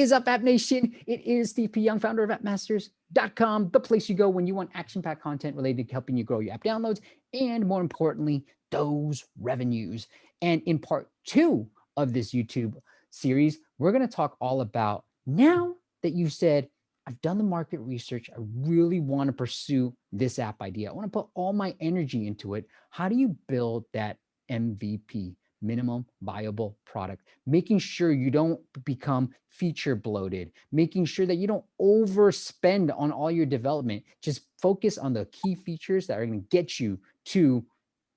is up, App Nation? It is Steve P. Young, founder of appmasters.com, the place you go when you want action-packed content related to helping you grow your app downloads and, more importantly, those revenues. And in part 2 of this YouTube series, we're going to talk all about, now that you said, I've done the market research, I really want to pursue this app idea, I want to put all my energy into it, how do you build that MVP, minimum viable product, making sure you don't become feature bloated, making sure that you don't overspend on all your development, just focus on the key features that are going to get you to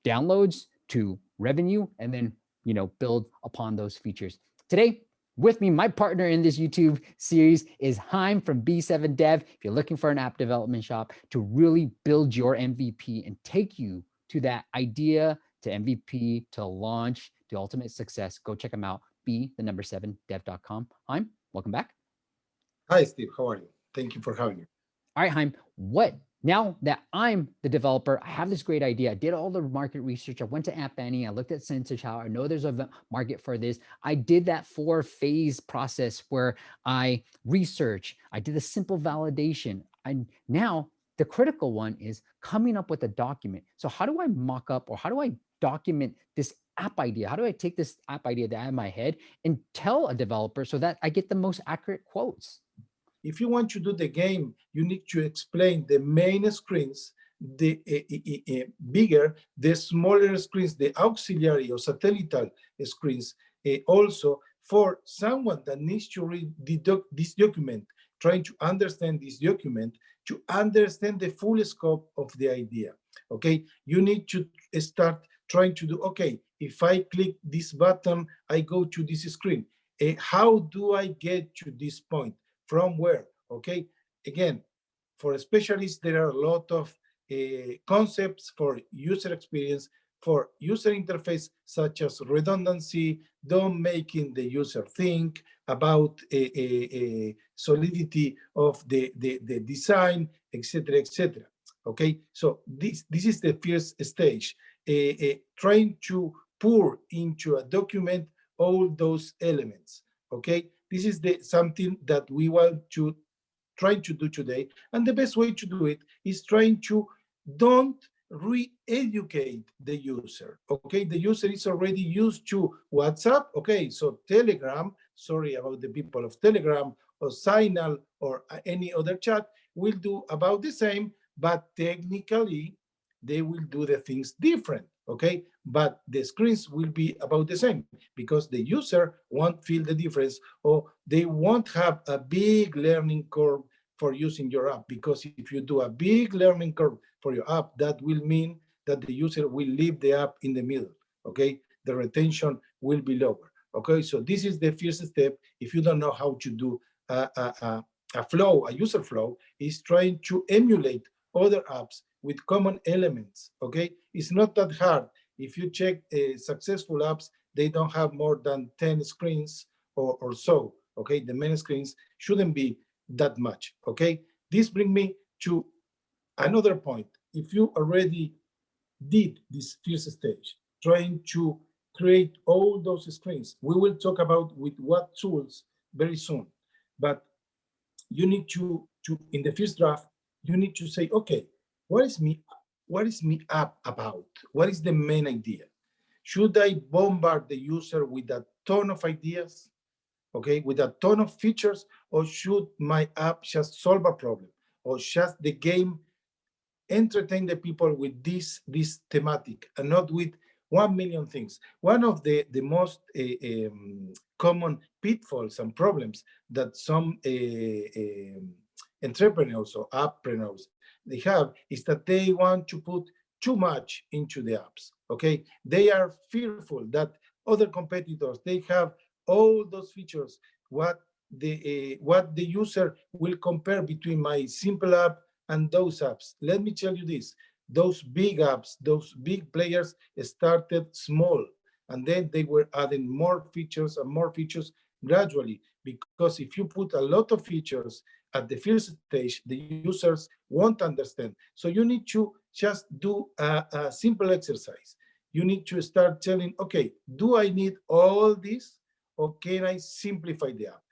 downloads, to revenue, and then, you know, build upon those features. Today, with me, my partner in this YouTube series is Haim from B7 Dev. If you're looking for an app development shop to really build your MVP and take you to that idea, to MVP, to launch, to ultimate success, go check them out, b7dev.com. Haim, welcome back. Hi, Steve. How are you? Thank you for having me. All right, Haim, now that I'm the developer, I have this great idea. I did all the market research. I went to App Annie. I looked at Sensor Tower. I know there's a market for this. I did that 4-phase process where I research. I did a simple validation. And now the critical one is coming up with a document. So how do I mock up, or how do I document this app idea? How do I take this app idea that I have in my head and tell a developer so that I get the most accurate quotes? If you want to do the game, you need to explain the main screens, the bigger, the smaller screens, the auxiliary or satellite screens. Also, for someone that needs to read this document, trying to understand this document, to understand the full scope of the idea. Okay, you need to start trying to do, okay, if I click this button, I go to this screen. How do I get to this point? From where? Okay, again, for specialists, there are a lot of concepts for user experience, for user interface, such as redundancy, don't making the user think about solidity of the design, etc., etc. Okay, so this is the first stage, trying to pour into a document all those elements. Okay, this is something that we want to try to do today. And the best way to do it is trying to don't re-educate the user. Okay, the user is already used to WhatsApp. Okay, so Telegram, sorry about the people of Telegram or Signal or any other chat, will do about the same, but technically they will do the things different. Okay, but the screens will be about the same because the user won't feel the difference, or they won't have a big learning curve for using your app, because if you do a big learning curve for your app, that will mean that the user will leave the app in the middle. Okay, the retention will be lower. Okay, so this is the first step. If you don't know how to do a flow, a user flow, is trying to emulate other apps with common elements. Okay, it's not that hard. If you check successful apps, they don't have more than 10 screens or so. Okay, the main screens shouldn't be that much. Okay, this brings me to another point. If you already did this first stage, trying to create all those screens, we will talk about with what tools very soon. But you need to in the first draft, you need to say, okay, what is me app about? What is the main idea? Should I bombard the user with a ton of ideas, okay, with a ton of features, or should my app just solve a problem, or just the game entertain the people with this thematic and not with 1 million things? One of the most common pitfalls and problems that some entrepreneurs or appreneurs they have is that they want to put too much into the apps. Okay, they are fearful that other competitors, they have all those features, what the user will compare between my simple app and those apps. Let me tell you this, those big apps, those big players started small, and then they were adding more features and more features gradually, because if you put a lot of features at the first stage, the users won't understand. So you need to just do a simple exercise. You need to start telling, okay, do I need all this, or can I simplify the app?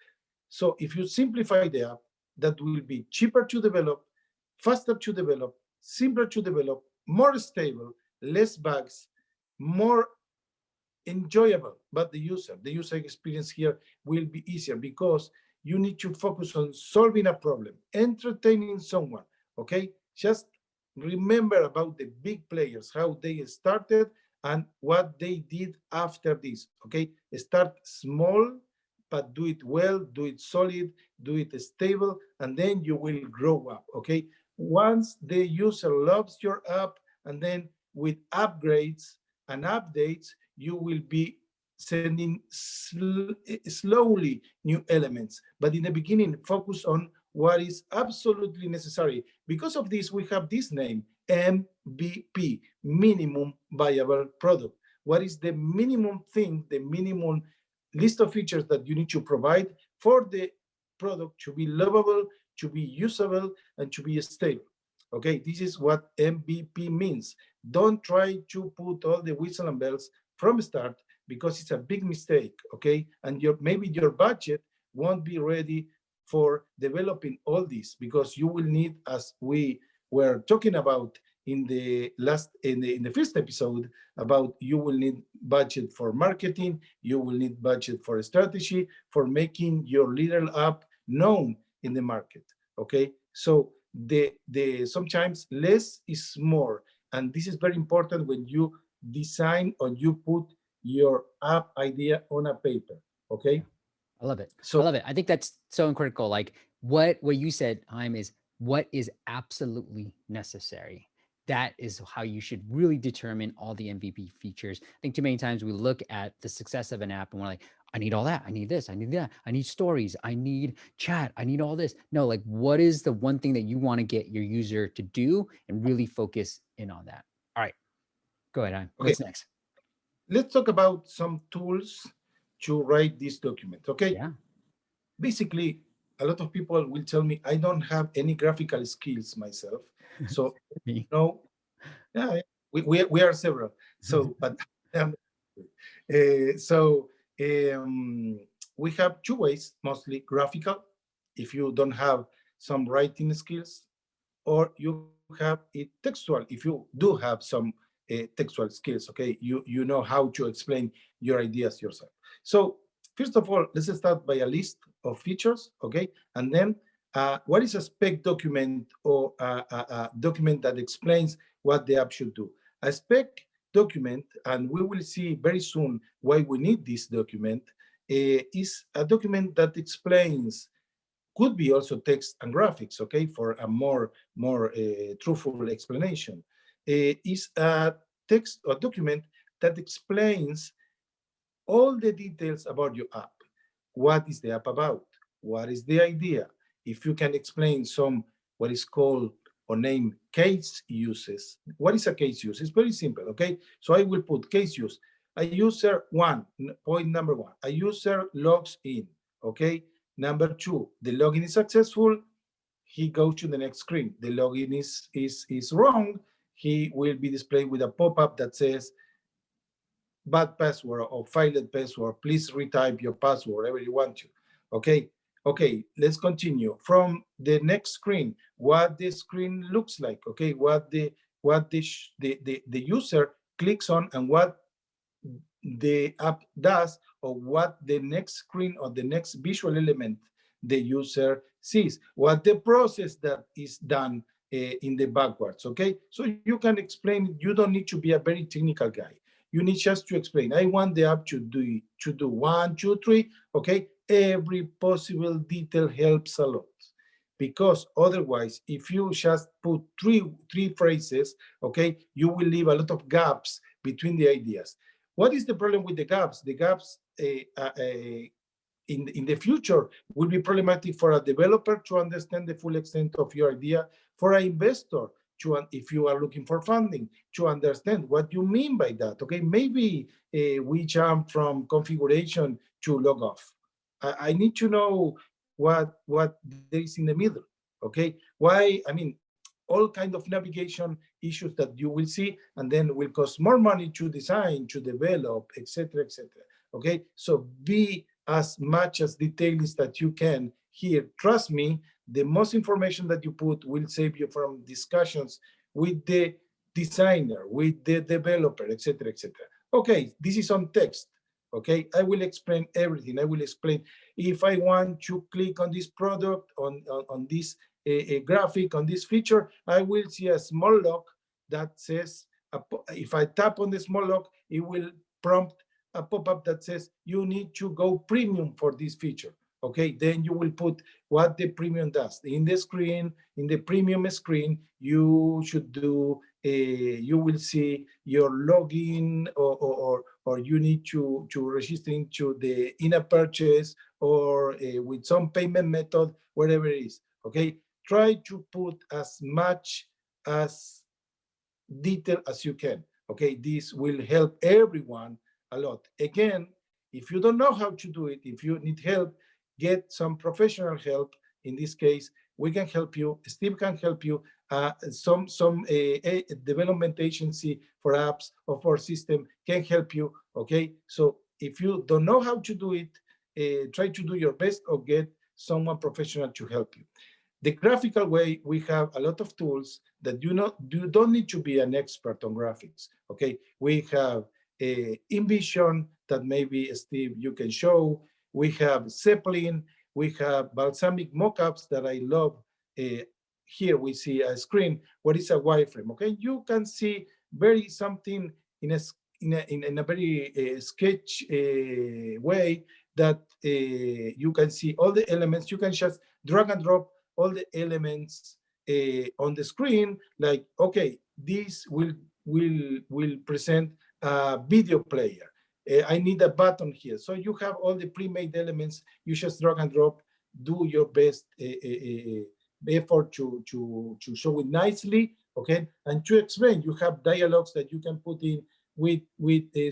So if you simplify the app, that will be cheaper to develop, faster to develop, simpler to develop, more stable, less bugs, more enjoyable. But the user experience here will be easier because you need to focus on solving a problem, entertaining someone. Okay, just remember about the big players, how they started and what they did after this. Okay, start small, but do it well, do it solid, do it stable, and then you will grow up. Okay, once the user loves your app, and then with upgrades and updates, you will be sending slowly new elements. But in the beginning, focus on what is absolutely necessary. Because of this, we have this name, MVP, minimum viable product. What is the minimum thing, the minimum list of features that you need to provide for the product to be lovable, to be usable, and to be stable? Okay, this is what MVP means. Don't try to put all the whistle and bells from start, because it's a big mistake. Okay, and maybe your budget won't be ready for developing all this, because you will need, as we were talking about in the first episode, about you will need budget for marketing, you will need budget for strategy, for making your little app known in the market. Okay, so the sometimes less is more, and this is very important when you design or you put your app idea on a paper. Okay, I love it. I so love it. I think that's so critical. Like what you said, Jaime, is what is absolutely necessary. That is how you should really determine all the MVP features. I think too many times we look at the success of an app and we're like, I need all that. I need this. I need that. I need stories. I need chat. I need all this. No, like what is the one thing that you want to get your user to do and really focus in on that? All right, go ahead, Jaime. okay, What's next? let's talk about some tools to write this document. Okay, Yeah. basically, a lot of people will tell me I don't have any graphical skills myself. So, Me. no, yeah, we are several. So, but um, so we have two ways, mostly graphical, if you don't have some writing skills, or you have it textual if you do have some textual skills. Okay, you know how to explain your ideas yourself. So first of all, let's start by a list of features. Okay, and then what is a spec document, or a document that explains what the app should do? A spec document, and we will see very soon why we need this document, is a document that explains, could be also text and graphics, okay, for a more truthful explanation. Is a text or document that explains all the details about your app. What is the app about? What is the idea? If you can explain some what is called or named case uses. What is a case use? It's very simple, okay? So I will put case use. A user one, point number one, a user logs in, okay? Number two, the login is successful, he goes to the next screen. The login is wrong, he will be displayed with a pop-up that says, bad password or failed password, please retype your password, whatever you want to. Okay, okay, let's continue. From the next screen, what the screen looks like, okay, what the user clicks on, and what the app does, or what the next screen or the next visual element the user sees, what the process that is done in the backwards. Okay, so you can explain. You don't need to be a very technical guy. You need just to explain, I want the app to do one, two, three. Okay, every possible detail helps a lot, because otherwise, if you just put three phrases, okay, you will leave a lot of gaps between the ideas. What is the problem with the gaps? The gaps in the future will be problematic for a developer to understand the full extent of your idea, for an investor to, if you are looking for funding, to understand what you mean by that. Okay, maybe we jump from configuration to log off. I need to know what there is in the middle. Okay, why? I mean, all kind of navigation issues that you will see, and then will cost more money to design, to develop, etc., etc. Okay, so be as much as details that you can here. Trust me, the most information that you put will save you from discussions with the designer, with the developer, etc., etc. Okay, this is on text. Okay, I will explain everything. I will explain if I want to click on this product, on this graphic, on this feature, I will see a small lock that says, if I tap on the small lock, it will prompt a pop-up that says you need to go premium for this feature. Okay, then you will put what the premium does. In the screen, in the premium screen, you should do, you will see your login, or you need to register into the in-app purchase, or with some payment method, whatever it is. Okay, try to put as much as detail as you can. Okay, this will help everyone a lot. Again, if you don't know how to do it, if you need help, get some professional help. In this case, we can help you. Steve can help you. Some development agency for apps or for system can help you. Okay, so if you don't know how to do it, try to do your best or get someone professional to help you. The graphical way, we have a lot of tools that you don't need to be an expert on graphics. Okay, we have InVision that maybe Steve you can show. We have Zeppelin. We have balsamic mockups that I love. Here we see a screen. What is a wireframe? Okay, you can see very something in a very sketch way that you can see all the elements. You can just drag and drop all the elements on the screen. Like, okay, this will present a video player. I need a button here. So you have all the pre-made elements. You just drag and drop. Do your best effort to show it nicely. Okay, and to explain, you have dialogues that you can put in with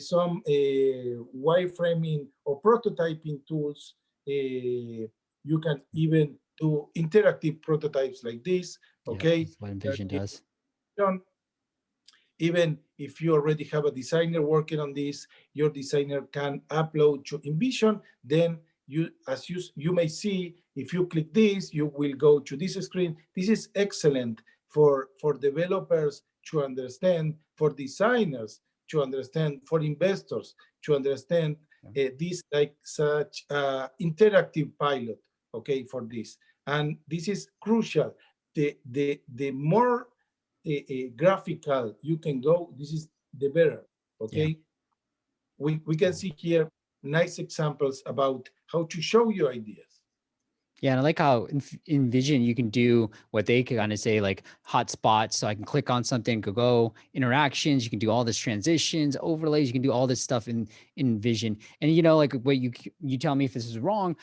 some wireframing or prototyping tools. You can even do interactive prototypes like this. Okay, yeah, that's what InVision does. Even if you already have a designer working on this, your designer can upload to InVision. Then you, as you may see, if you click this, you will go to this screen. This is excellent for developers to understand, for designers to understand, for investors to understand this, like such interactive pilot. Okay, for this, and this is crucial. The more graphical you can go, this is the better. Okay, Yeah. We can see here nice examples about how to show your ideas. Yeah, and I like how in Vision you can do what they kind of say like hotspots. So I can click on something, go interactions. You can do all this transitions, overlays. You can do all this stuff in Vision. And you know, like what you tell me if this is wrong,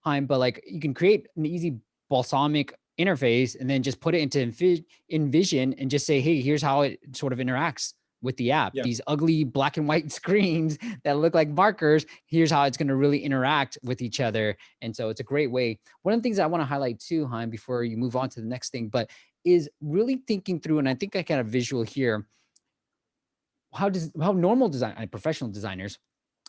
Haim, but like you can create an easy balsamic interface and then just put it into InVision and just say, hey, here's how it sort of interacts with the app. Yeah. These ugly black and white screens that look like markers, here's how it's going to really interact with each other. And so it's a great way. One of the things I want to highlight too, Haim, before you move on to the next thing, but is really thinking through, and I think I got a visual here, how normal design, professional designers,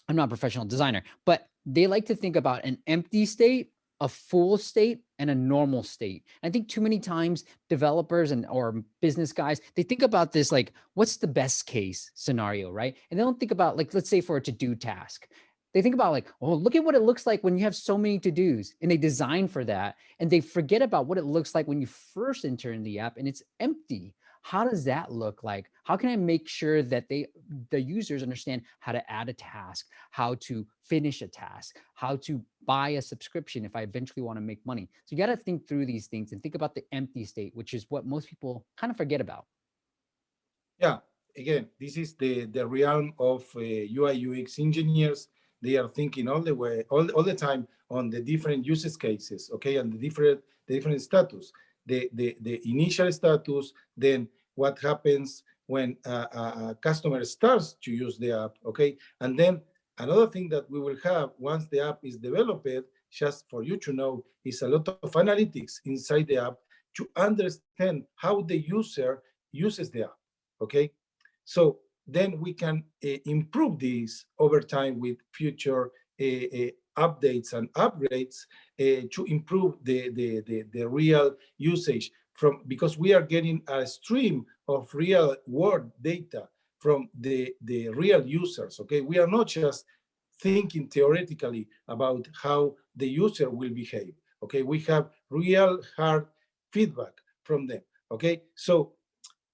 I'm not a professional designer, but they like to think about an empty state, a full state, and a normal state. I think too many times developers or business guys, they think about this like, what's the best case scenario, right? And they don't think about like, let's say for a to-do task. They think about like, oh, look at what it looks like when you have so many to-dos, and they design for that. And they forget about what it looks like when you first enter in the app and it's empty. How does that look like? How can I make sure that the users understand how to add a task, how to finish a task, how to buy a subscription if I eventually want to make money? So you got to think through these things and think about the empty state, which is what most people kind of forget about. Yeah, again, this is the realm of UI UX engineers. They are thinking all the way, all the time on the different use cases, okay, and the different status, the initial status, then what happens when a customer starts to use the app, okay, and then another thing that we will have once the app is developed, just for you to know, is a lot of analytics inside the app to understand how the user uses the app. Okay, so then we can improve this over time with future updates and upgrades to improve the real usage because we are getting a stream of real world data from the real users. Okay, we are not just thinking theoretically about how the user will behave. Okay, we have real hard feedback from them. Okay, so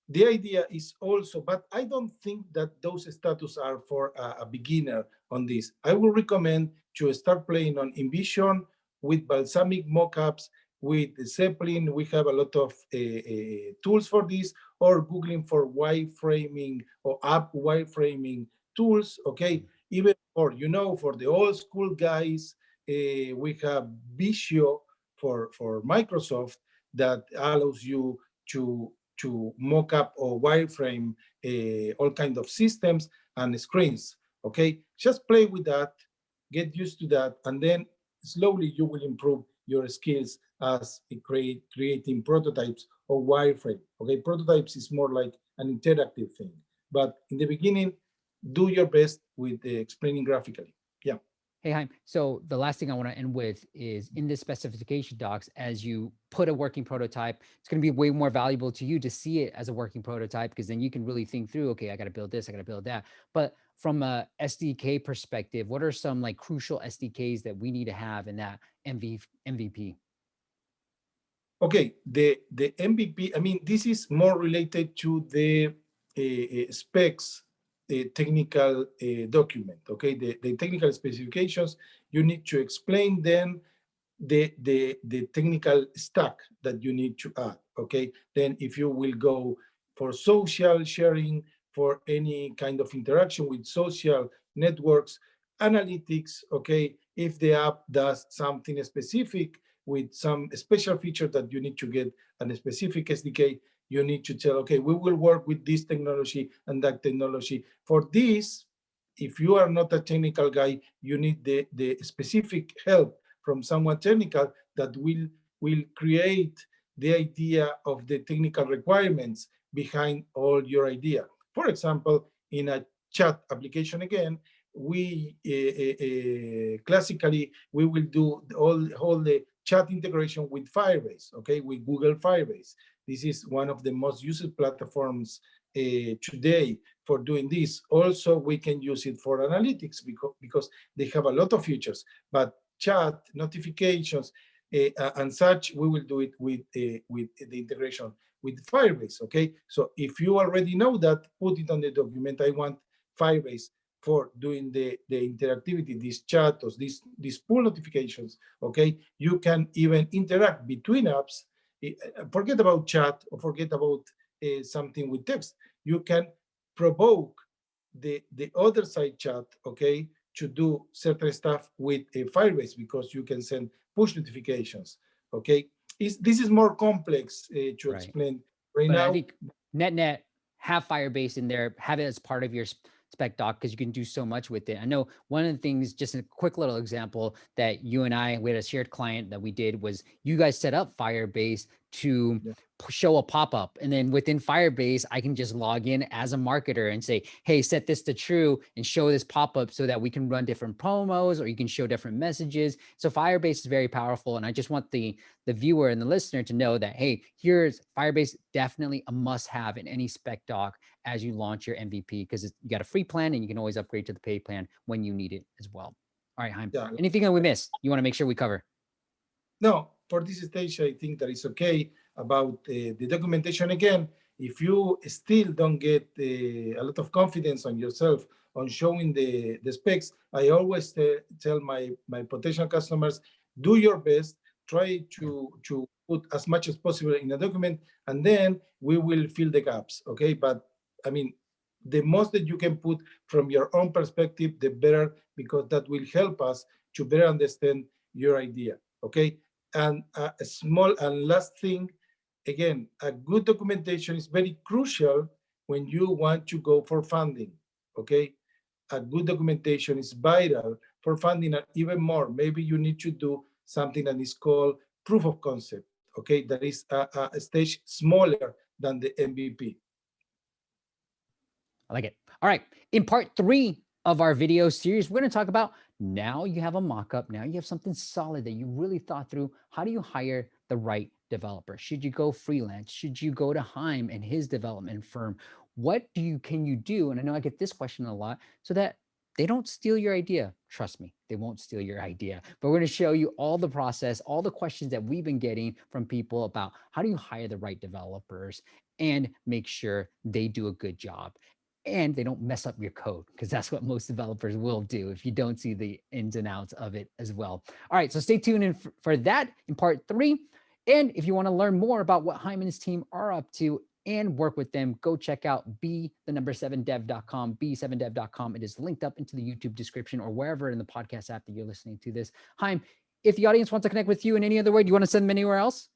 the idea is also, but I don't think that those status are for a beginner on this. I will recommend to start playing on InVision with balsamic mockups, with Zeppelin. We have a lot of tools for this, or Googling for wireframing or app wireframing tools. Okay, even for, for the old school guys, we have Visio for Microsoft that allows you to mock up or wireframe all kinds of systems and screens. Okay, just play with that, get used to that, and then slowly you will improve your skills as creating prototypes or wireframe. Okay, prototypes is more like an interactive thing, but in the beginning, do your best with explaining graphically. Yeah. Hey, Haim. So the last thing I want to end with is in the specification docs, as you put a working prototype, it's going to be way more valuable to you to see it as a working prototype, because then you can really think through, okay, I got to build this, I got to build that. But from a SDK perspective, what are some like crucial SDKs that we need to have in that MVP? Okay, the MVP, I mean, this is more related to the specs technical document, okay? The technical specifications, you need to explain then the technical stack that you need to add, okay? Then if you will go for social sharing, for any kind of interaction with social networks, analytics, okay? If the app does something specific with some special feature that you need to get a specific SDK, you need to tell, okay, we will work with this technology and that technology. For this, if you are not a technical guy, you need the specific help from someone technical that will create the idea of the technical requirements behind all your idea. For example, in a chat application, again, we classically, we will do all the chat integration with Firebase, okay, with Google Firebase. This is one of the most used platforms today for doing this. Also, we can use it for analytics because they have a lot of features, but chat, notifications, and such, we will do it with the integration with Firebase, okay? So if you already know that, put it on the document. I want Firebase for doing the interactivity, these chats, these pull notifications, okay? You can even interact between apps. Forget about chat or forget about something with text. You can provoke the other side chat, okay, to do certain stuff with a Firebase because you can send push notifications, okay? This is more complex to explain right but now. I think net, have Firebase in there, have it as part of your spec doc, because you can do so much with it. I know one of the things, just a quick little example that you and I, we had a shared client that we did, was you guys set up Firebase to show a pop-up, and then within Firebase, I can just log in as a marketer and say, hey, set this to true and show this pop-up so that we can run different promos, or you can show different messages. So Firebase is very powerful, and I just want the viewer and the listener to know that, hey, here's Firebase, definitely a must-have in any spec doc as you launch your MVP, because you got a free plan and you can always upgrade to the paid plan when you need it as well. All right, Haim, anything that we missed you want to make sure we cover? No, for this stage, I think that is okay. About the documentation, again, if you still don't get a lot of confidence on yourself on showing the specs, I always tell my potential customers, do your best, try to put as much as possible in a document, and then we will fill the gaps, okay? But I mean, the most that you can put from your own perspective, the better, because that will help us to better understand your idea, okay? And a small and last thing, again, a good documentation is very crucial when you want to go for funding, okay? A good documentation is vital for funding, and even more. Maybe you need to do something that is called proof of concept, okay? That is a stage smaller than the MVP. I like it. All right. In part 3 of our video series. We're going to talk about now you have a mock-up. Now you have something solid that you really thought through. How do you hire the right developer? Should you go freelance? Should you go to Haim and his development firm? What can you do? And I know I get this question a lot, so that they don't steal your idea. Trust me, they won't steal your idea. But we're going to show you all the process, all the questions that we've been getting from people about how do you hire the right developers and make sure they do a good job and they don't mess up your code, because that's what most developers will do if you don't see the ins and outs of it as well. All right, so stay tuned in for that in part 3. And if you want to learn more about what Haim and his team are up to and work with them, go check out be7dev.com, be7dev.com. It is linked up into the YouTube description or wherever in the podcast app that you're listening to this. Haim, if the audience wants to connect with you in any other way, do you want to send them anywhere else?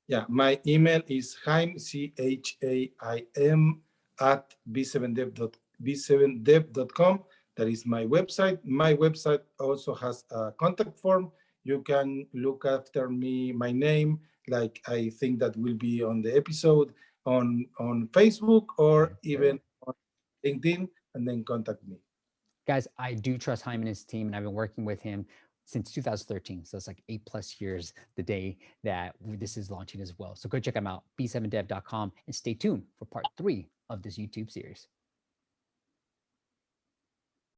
Yeah, my email is Haim, CHAIM, at b7dev.com. That is my website. My website also has a contact form. You can look after me, my name, like I think that will be on the episode on Facebook or even on LinkedIn, and then contact me. Guys, I do trust Haim and his team, and I've been working with him since 2013. So it's like 8+ years the day that this is launching as well. So go check them out, b7dev.com, and stay tuned for part 3 of this YouTube series.